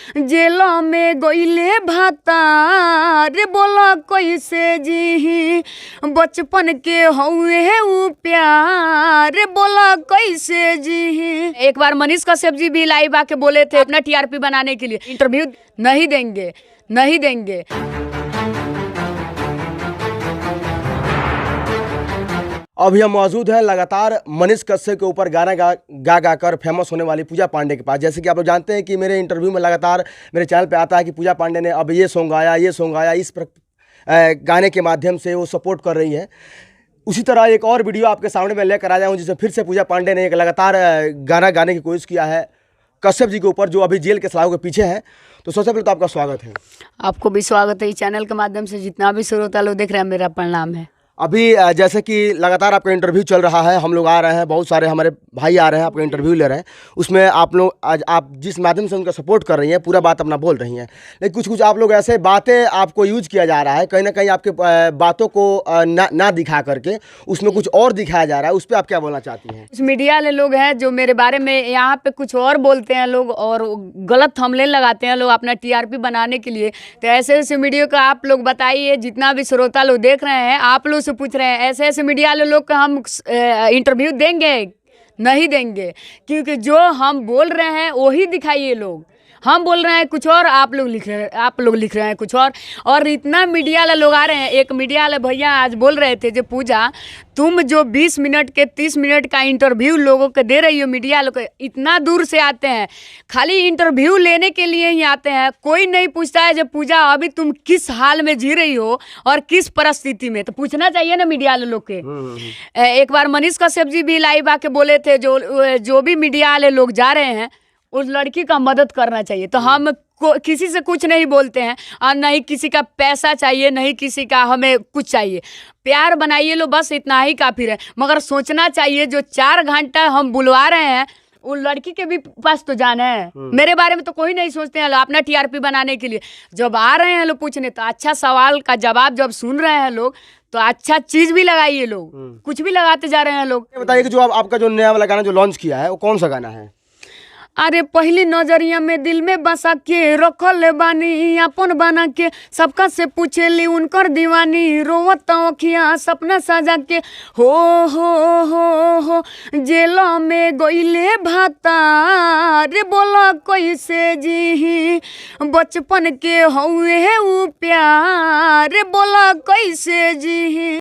Jail में गइले भातार बोला कैसे जी बचपन के हउए उ प्यार बोला कैसे जी। एक बार मनीष कश्यप जी भी लाइव आके बोले थे अपना टीआरपी बनाने के लिए इंटरव्यू नहीं देंगे नहीं देंगे। अभी हम मौजूद हैं लगातार मनीष कश्यप के ऊपर गाना गा कर फेमस होने वाली पूजा पांडे के पास। जैसे कि आप लोग जानते हैं कि मेरे इंटरव्यू में लगातार मेरे चैनल पे आता है कि पूजा पांडे ने अब ये सॉन्ग आया इस गाने के माध्यम से वो सपोर्ट कर रही है। उसी तरह एक और वीडियो आपके सामने मैं लेकर आया हूँ जिसमें फिर से पूजा पांडे ने एक लगातार गाना गाने की कोशिश किया है कश्यप जी के ऊपर, जो अभी जेल के सलाखों के पीछे हैं। तो सबसे पहले तो आपका स्वागत है। आपको भी स्वागत है। इस चैनल के माध्यम से जितना भी श्रोता लोग देख रहे हैं मेरा प्रणाम है। अभी जैसे कि लगातार आपका इंटरव्यू चल रहा है, हम लोग आ रहे हैं, बहुत सारे हमारे भाई आ रहे हैं, आपका इंटरव्यू ले रहे हैं। उसमें आप लोग आज आप जिस माध्यम से उनका सपोर्ट कर रही हैं पूरा बात अपना बोल रही हैं, लेकिन कुछ आप लोग ऐसे बातें आपको यूज किया जा रहा है, कहीं ना कहीं आपके बातों को ना दिखा करके उसमें कुछ और दिखाया जा रहा है। उस पर आप क्या बोलना चाहती हैं? कुछ मीडिया वाले लोग हैं जो मेरे बारे में यहाँ पे कुछ और बोलते हैं लोग और गलत थंबनेल लगाते हैं लोग अपना टीआरपी बनाने के लिए। तो ऐसे ऐसे वीडियो का आप लोग बताइए, जितना भी श्रोता लोग देख रहे हैं आप लोग से पूछ रहे हैं, ऐसे ऐसे मीडिया वाले लोग का हम इंटरव्यू देंगे नहीं देंगे? क्योंकि जो हम बोल रहे हैं वही दिखाइए लोग। हम बोल रहे हैं कुछ और, आप लोग लिख रहे हैं कुछ और इतना मीडिया वाले लोग आ रहे हैं। एक मीडिया वाले भैया आज बोल रहे थे जो पूजा तुम जो 20 मिनट के 30 मिनट का इंटरव्यू लोगों को दे रही हो, मीडिया लोग इतना दूर से आते हैं, खाली इंटरव्यू लेने के लिए ही आते हैं। कोई नहीं पूछता है जब पूजा अभी तुम किस हाल में जी रही हो और किस परिस्थिति में, तो पूछना चाहिए ना मीडिया वाले लोग के। एक बार मनीष कश्यप जी भी लाइव आके बोले थे जो भी मीडिया वाले लोग जा रहे हैं उस लड़की का मदद करना चाहिए। तो हम किसी से कुछ नहीं बोलते हैं और नहीं किसी का पैसा चाहिए, नहीं किसी का हमें कुछ चाहिए। प्यार बनाइए लो, बस इतना ही काफ़ी है। मगर सोचना चाहिए जो 4 घंटा हम बुलवा रहे हैं वो लड़की के भी पास तो जाना है। मेरे बारे में तो कोई नहीं सोचते हैं अपना टीआरपी बनाने के लिए। जब आ रहे हैं लोग पूछने तो अच्छा सवाल का जवाब जब सुन रहे हैं लोग तो अच्छा चीज़ भी लगाइए लोग। कुछ भी लगाते जा रहे हैं लोग। बताइए कि जो आपका जो नया वाला गाना जो लॉन्च किया है वो कौन सा गाना है? अरे पहली नजरिया में दिल में बसा के रखल बानी अपन बना के, सबका से पूछेली उनकर दीवानी, रोवत अखियां सपना सजा के। हो जेल में गइले भातार बोला कैसे जी बचपन के हउए उ प्यार बोला कैसे जी।